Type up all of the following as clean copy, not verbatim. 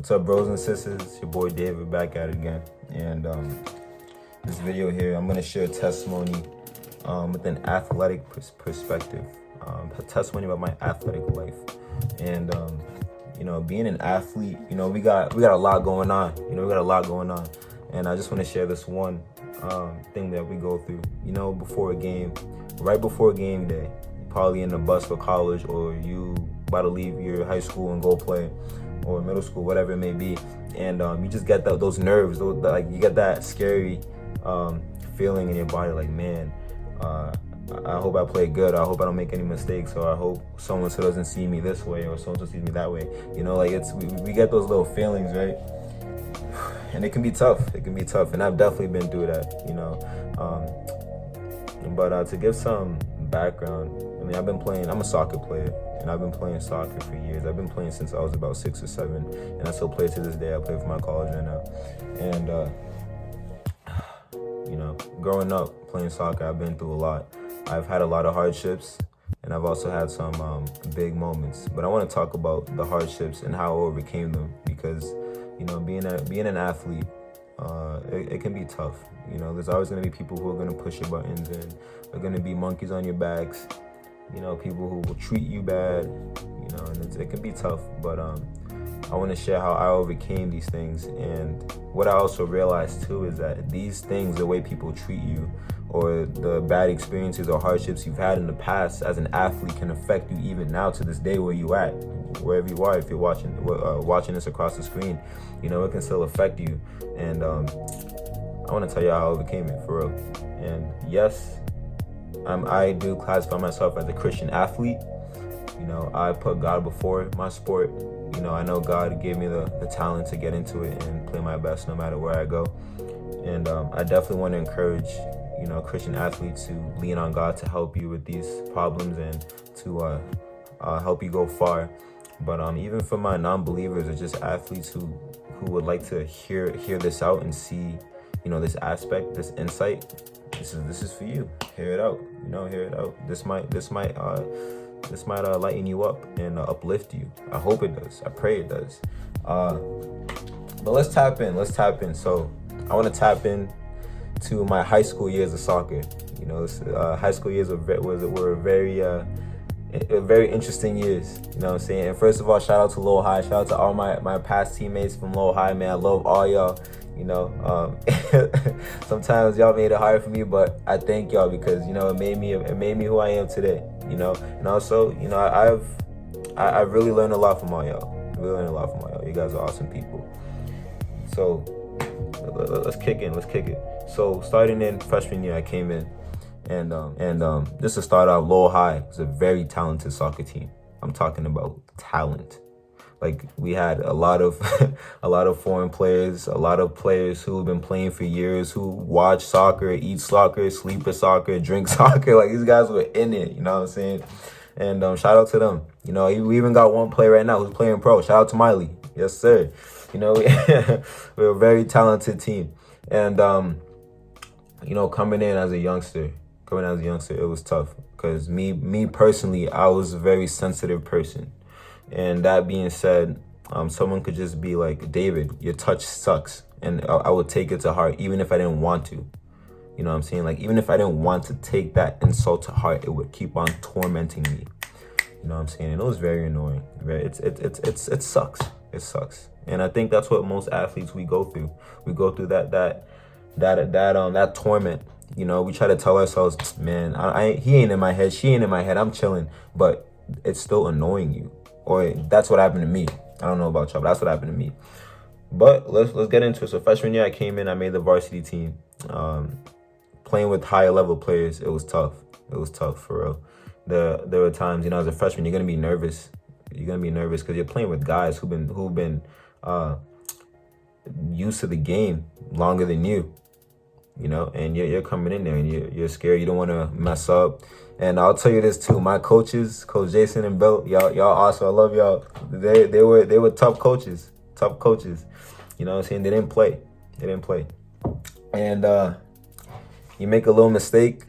What's up, bros and sisters? It's your boy David back at it again. And this video here, I'm gonna share a testimony with an athletic perspective. A testimony about my athletic life. And being an athlete, we got a lot going on. We got a lot going on. And I just want to share this one thing that we go through. Before a game, right before game day, probably in the bus for college, or you about to leave your high school and go play, or middle school, whatever it may be, and you just get those nerves, like you get that scary feeling in your body, like, man, I hope I play good. I hope I don't make any mistakes, or I hope someone still doesn't see me this way, or someone still sees me that way. We get those little feelings, right? And it can be tough. And I've definitely been through that, But to give some background, I'm a soccer player, and I've been playing soccer for years. I've been playing since I was about 6 or 7, and I still play to this day. I play for my college right now. And, growing up playing soccer, I've been through a lot. I've had a lot of hardships, and I've also had some big moments. But I want to talk about the hardships and how I overcame them, because, being an athlete, it can be tough. There's always going to be people who are going to push your buttons, and are going to be monkeys on your backs. People who will treat you bad, and it can be tough. But I want to share how I overcame these things. And what I also realized too is that these things, the way people treat you, or the bad experiences or hardships you've had in the past as an athlete, can affect you even now to this day where you at, wherever you are. If you're watching this across the screen, it can still affect you. And I want to tell you how I overcame it, for real. And yes, I do classify myself as a Christian athlete. I put God before my sport. I know God gave me the talent to get into it and play my best no matter where I go. And I definitely want to encourage, Christian athletes to lean on God to help you with these problems, and to help you go far. But even for my non-believers, or just athletes who would like to hear this out and see, this aspect, this insight, this is for you. Hear it out. Hear it out. This might lighten you up and uplift you. I hope it does. I pray it does. But let's tap in. So I want to tap in to my high school years of soccer. High school years were very interesting years. What I'm saying? And first of all, shout out to Lowell High. Shout out to all my past teammates from Lowell High, man. I love all y'all. Sometimes y'all made it hard for me, but I thank y'all, because it made me who I am today. And also, I've really learned a lot from all y'all. You guys are awesome people. So let's kick it. So starting in freshman year, I came in, and just to start out, Lowell High was a very talented soccer team. I'm talking about talent. Like, we had a lot of foreign players, a lot of players who have been playing for years, who watch soccer, eat soccer, sleep with soccer, drink soccer. Like, these guys were in it, you know what I'm saying? And shout out to them. We even got one player right now who's playing pro. Shout out to Miley. Yes, sir. We're a very talented team. And coming in as a youngster, it was tough, because me personally, I was a very sensitive person. And that being said, someone could just be like, David, your touch sucks. And I would take it to heart, even if I didn't want to. You know what I'm saying? Like, even if I didn't want to take that insult to heart, it would keep on tormenting me. You know what I'm saying? And it was very annoying. Right? It sucks. It sucks. And I think that's what most athletes we go through. We go through that torment. We try to tell ourselves, man, he ain't in my head, she ain't in my head, I'm chilling. But it's still annoying you. Or that's what happened to me. I don't know about y'all, but that's what happened to me. But let's get into it. So freshman year, I came in, I made the varsity team. Playing with higher level players, it was tough. It was tough, for real. There were times, as a freshman, you're gonna be nervous. Because you're playing with guys who've been used to the game longer than you. And you're coming in there and you're scared. You don't want to mess up. And I'll tell you this too, my coaches, Coach Jason and Bill, y'all awesome. I love y'all. They were tough coaches. You know what I'm saying? They didn't play. And you make a little mistake,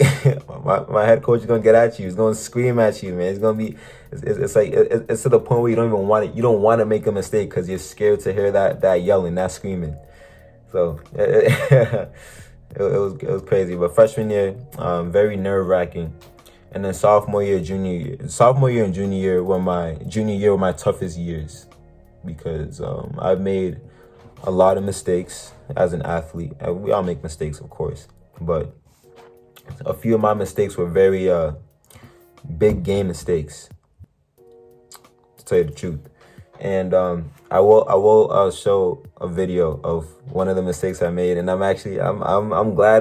my head coach is gonna get at you. He's gonna scream at you, man. It's gonna be, it's like it's to the point where you don't even want it. You don't want to make a mistake because you're scared to hear that yelling, that screaming. So it was crazy. But freshman year, very nerve wracking, and then sophomore year, and junior year were my toughest years because I've made a lot of mistakes as an athlete. We all make mistakes, of course, but a few of my mistakes were very big game mistakes, to tell you the truth. And I will show a video of one of the mistakes I made, and I'm glad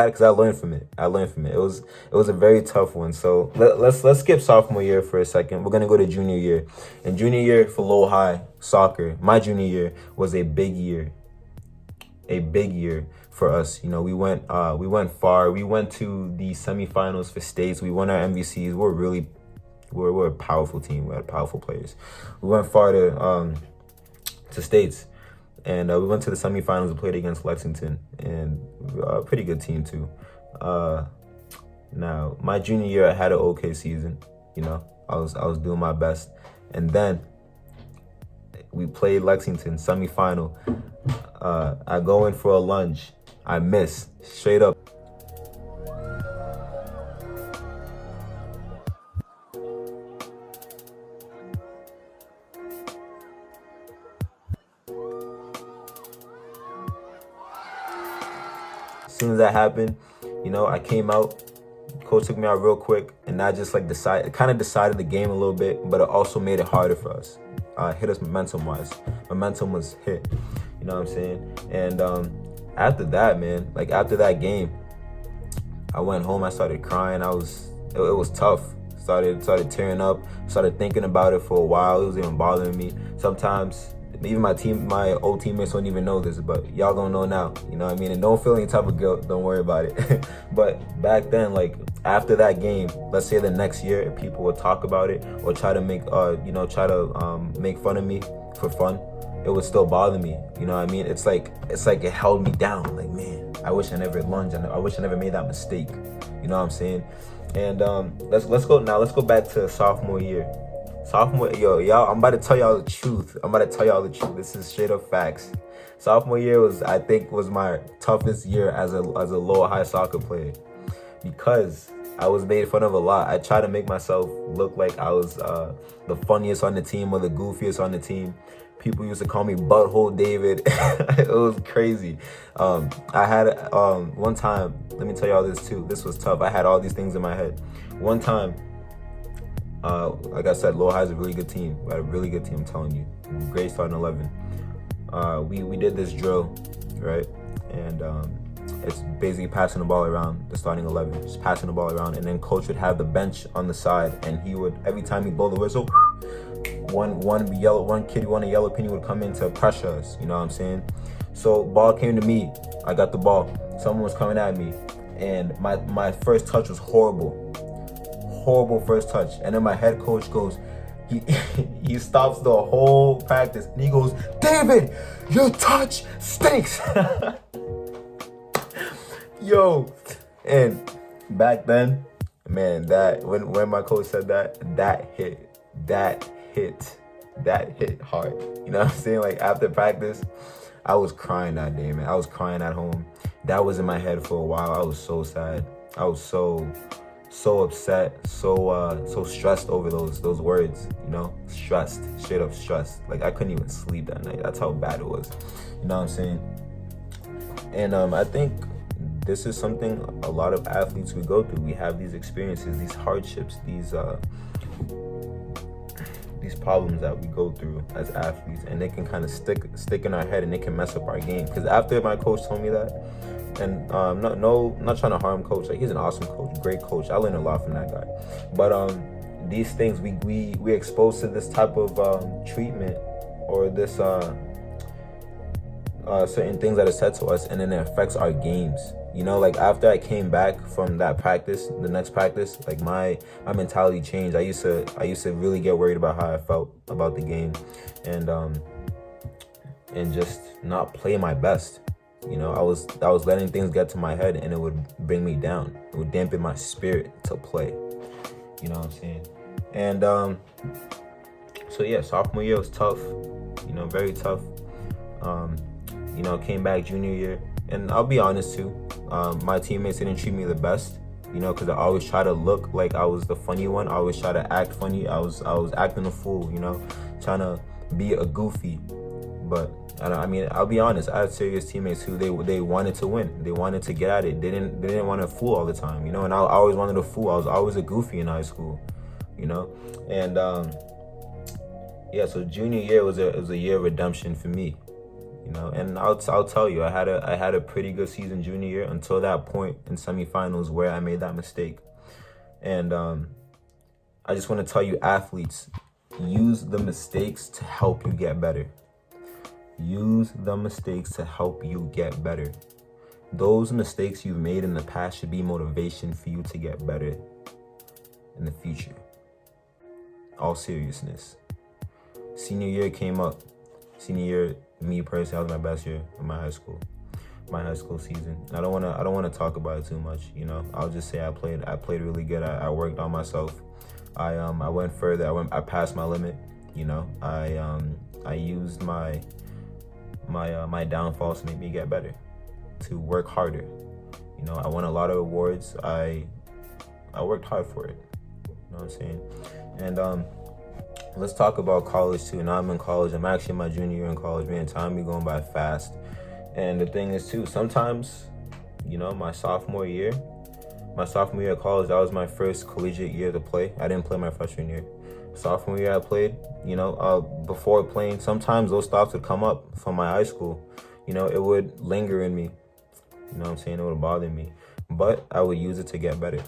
because I learned from it. It was a very tough one. So let's skip sophomore year for a second. We're gonna go to junior year. And junior year for Lowell High soccer, my junior year was a big year for us. You know, we went far. We went to the semifinals for states. We won our MVCs. We're a powerful team. We had powerful players. We went far to states, and we went to the semifinals and played against Lexington, and a pretty good team too. Now my junior year, I had an okay season. You know, I was doing my best, and then we played Lexington semifinal. I go in for a lunge. I miss straight up. As soon as that happened, you know, I came out. Coach took me out real quick, and that just like decided the game a little bit, but it also made it harder for us. Hit us momentum-wise. Momentum was hit. You know what I'm saying? And after that, man, like after that game, I went home. I started crying. It was tough. Started tearing up. Started thinking about it for a while. It was even bothering me. Sometimes even my old teammates don't even know this, but y'all gonna know now. You know what I mean? And don't feel any type of guilt. Don't worry about it. But back then, like after that game, let's say the next year, if people would talk about it or try to make make fun of me for fun, it would still bother me. You know what I mean? It's like it held me down. Like, man, I wish I never lunged. I wish I never made that mistake. You know what I'm saying? And let's go back to sophomore year. Y'all, I'm about to tell y'all the truth. This is straight up facts. Sophomore year was my toughest year as a Lowell High soccer player, because I was made fun of a lot. I tried to make myself look like I was the funniest on the team or the goofiest on the team. People used to call me Butthole David. It was crazy. I had one time, let me tell y'all this too. This was tough. I had all these things in my head. One time, like I said, Lowell High is a really good team. We had a really good team, I'm telling you. Great starting 11. We did this drill, right? And it's basically passing the ball around the starting 11, just passing the ball around. And then coach would have the bench on the side, and he would, every time he blow the whistle, one kid who won a yellow penny would come in to pressure us. You know what I'm saying? So ball came to me. I got the ball. Someone was coming at me, and my first touch was horrible first touch. And then my head coach goes, he stops the whole practice, and he goes, "David, your touch stinks." Yo, and back then, man, that when my coach said that hit hard. You know what I'm saying? Like after practice, I was crying that day, man. I was crying at home. That was in my head for a while. I was so sad. I was so upset, so stressed over those words, you know, stressed, straight up stressed. Like I couldn't even sleep that night. That's how bad it was. You know what I'm saying? And I think this is something a lot of athletes we go through. We have these experiences, these hardships, these problems that we go through as athletes, and they can kind of stick in our head, and they can mess up our game. Because after my coach told me that, and not trying to harm coach, like he's an awesome coach, great coach. I learned a lot from that guy. But these things we exposed to this type of treatment, or this certain things that are said to us, and then it affects our games. You know, like after I came back from that practice, the next practice, like my mentality changed. I used to really get worried about how I felt about the game, and just not play my best. I was letting things get to my head, and it would bring me down. It would dampen my spirit to play. You know what I'm saying? And so yeah, sophomore year was tough. Very tough. Came back junior year, and I'll be honest too. My teammates didn't treat me the best. Because I always try to look like I was the funny one. I always try to act funny. I was acting a fool. Trying to be a goofy. But I'll be honest. I had serious teammates who they wanted to win. They wanted to get at it. They didn't want to fool all the time. And I always wanted to fool. I was always a goofy in high school. And yeah. So junior year was a year of redemption for me. And I'll tell you, I had a pretty good season junior year until that point in semifinals where I made that mistake. And I just want to tell you, athletes, use the mistakes to help you get better. Use the mistakes to help you get better. Those mistakes you've made in the past should be motivation for you to get better in the future. All seriousness. Senior year came up. Senior year, me personally, that was my best year in my high school season. I don't want to talk about it too much. I'll just say I played really good. I worked on myself. I went further. I passed my limit. I used my downfalls to make me get better, to work harder. I won a lot of awards. I worked hard for it. You know what I'm saying? And let's talk about college too. Now I'm in college. I'm actually in my junior year in college. Man, time be going by fast. And the thing is too, sometimes, my sophomore year of college, that was my first collegiate year to play. I didn't play my freshman year. Sophomore year I played, before playing, sometimes those thoughts would come up from my high school. It would linger in me. You know what I'm saying? It would bother me. But I would use it to get better.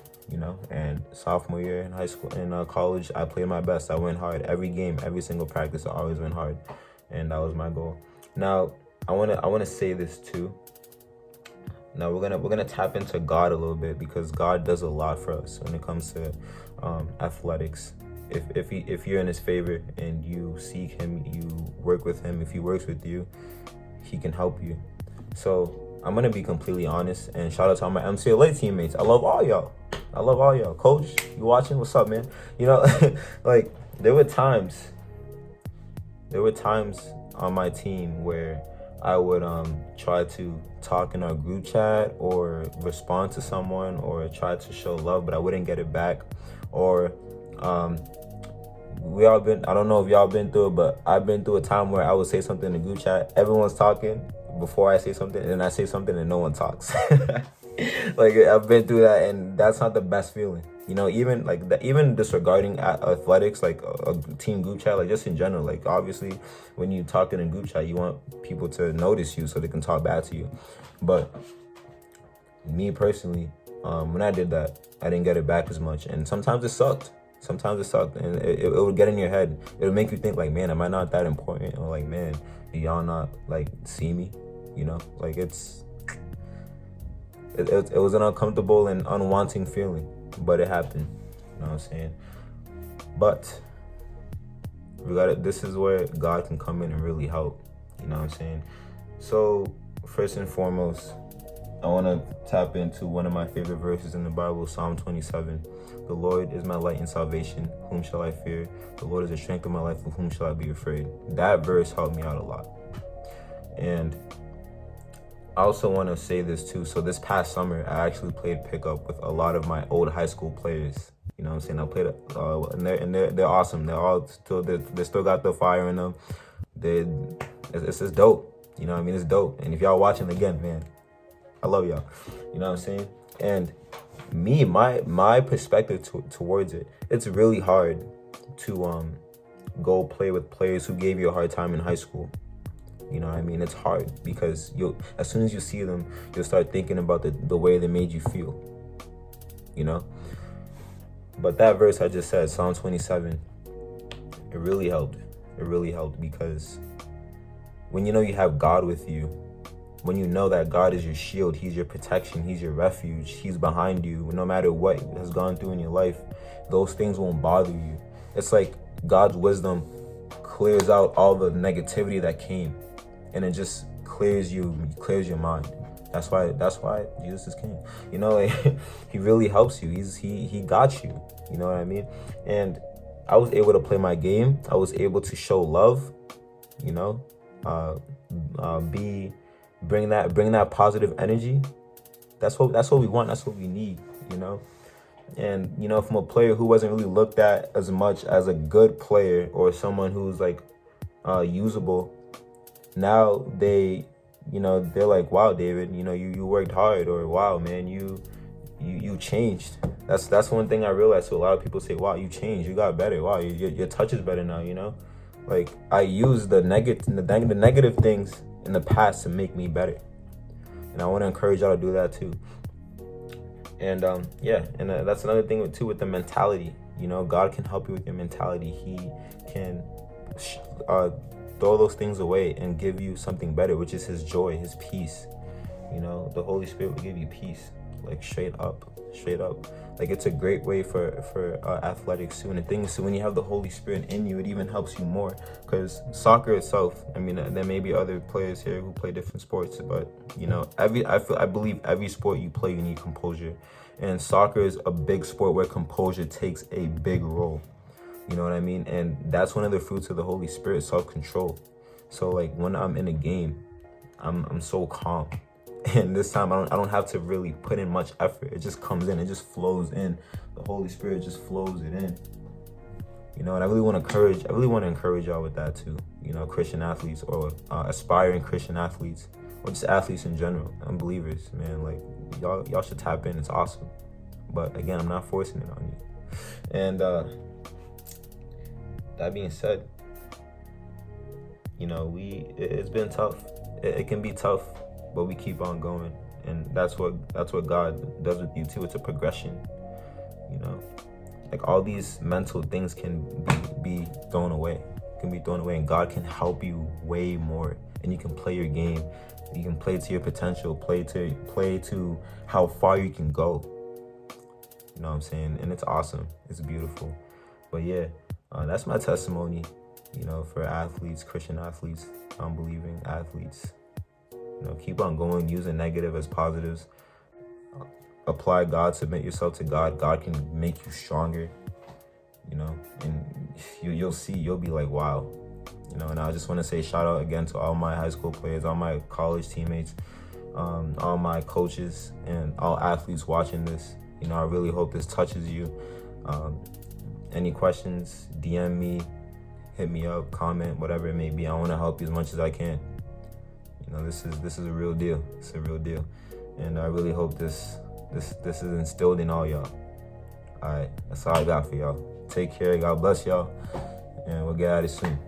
And sophomore year in high school, in college, I played my best. I went hard every game, every single practice. I always went hard, and that was my goal. Now, I wanna say this too. Now we're gonna tap into God a little bit, because God does a lot for us when it comes to athletics. If you're in His favor and you seek Him, you work with Him. If He works with you, He can help you. So I'm gonna be completely honest, and shout out to all my MCLA teammates. I love all y'all. Coach, you watching? What's up, man? Like there were times on my team where I would try to talk in our group chat or respond to someone or try to show love, but I wouldn't get it back. Or I don't know if y'all been through it, but I've been through a time where I would say something in the group chat, everyone's talking before I say something, and then I say something and no one talks. Like I've been through that, and that's not the best feeling. Even disregarding athletics, like a team group chat, like just in general. Like obviously, when you talk in a group chat, you want people to notice you so they can talk back to you. But me personally, when I did that, I didn't get it back as much, and sometimes it sucked. And it would get in your head. It would make you think like, man, am I not that important? Or like, man, do y'all not like see me? Like it was an uncomfortable and unwanting feeling, but it happened. You know what I'm saying? But this is where God can come in and really help. You know what I'm saying? So first and foremost, I want to tap into one of my favorite verses in the Bible, Psalm 27. The Lord is my light and salvation. Whom shall I fear? The Lord is the strength of my life. Of whom shall I be afraid? That verse helped me out a lot. And I also want to say this too. So this past summer, I actually played pickup with a lot of my old high school players. You know what I'm saying? I played, and they're awesome. They still got the fire in them. It's just dope. You know what I mean? It's dope. And if y'all watching again, man, I love y'all. You know what I'm saying? And me, my perspective towards it, it's really hard to go play with players who gave you a hard time in high school. You know what I mean? It's hard because as soon as you see them, you'll start thinking about the way they made you feel. But that verse I just said, Psalm 27, it really helped. It really helped because when you have God with you, when you know that God is your shield, He's your protection, He's your refuge, He's behind you, no matter what has gone through in your life, those things won't bother you. It's like God's wisdom clears out all the negativity that came, and it just clears your mind. That's why Jesus is king. You know, like, he really helps you. He got you. You know what I mean? And I was able to play my game. I was able to show love. You know, bring that positive energy. That's what we want. That's what we need. You know. And, you know, from a player who wasn't really looked at as much as a good player or someone who's like usable, now they're like, wow, David, you know, you worked hard, or wow, man, you changed. That's one thing I realized. So a lot of people say, wow, you changed, you got better, wow, your touch is better now, you know. Like, I used the negative things in the past to make me better, and I want to encourage y'all to do that too. And that's another thing with the mentality. You know, God can help you with your mentality. He can throw those things away and give you something better, which is his joy, his peace. You know, the Holy Spirit will give you peace, like straight up. Like, it's a great way for athletics too. And the thing is, so when you have the Holy Spirit in you, it even helps you more, because soccer itself, I mean, there may be other players here who play different sports, but, you know, I believe every sport you play, you need composure. And soccer is a big sport where composure takes a big role. You know what I mean? And that's one of the fruits of the Holy Spirit, self-control. So, like, when I'm in a game, I'm so calm. And this time I don't have to really put in much effort. It just comes in. It just flows in. The Holy Spirit just flows it in. You know, and I really want to encourage y'all with that too. You know, Christian athletes, or aspiring Christian athletes, or just athletes in general, unbelievers, man. Like, y'all should tap in. It's awesome. But again, I'm not forcing it on you. And that being said, you know, it's been tough. It can be tough, but we keep on going, and that's what God does with you too. It's a progression, you know. Like, all these mental things can be thrown away, and God can help you way more. And you can play your game, you can play to your potential, play to how far you can go. You know what I'm saying? And it's awesome. It's beautiful. But yeah, that's my testimony. You know, for athletes, Christian athletes, unbelieving athletes. You know, keep on going, using negative as positives. Apply God, submit yourself to God. God can make you stronger, you know, and you'll see, you'll be like, wow. You know, and I just want to say shout out again to all my high school players, all my college teammates, all my coaches, and all athletes watching this. You know, I really hope this touches you. Any questions, DM me, hit me up, comment, whatever it may be. I want to help you as much as I can. You know, this is a real deal. It's a real deal. And I really hope this is instilled in all y'all. All right, that's all I got for y'all. Take care. God bless y'all. And we'll get at it soon.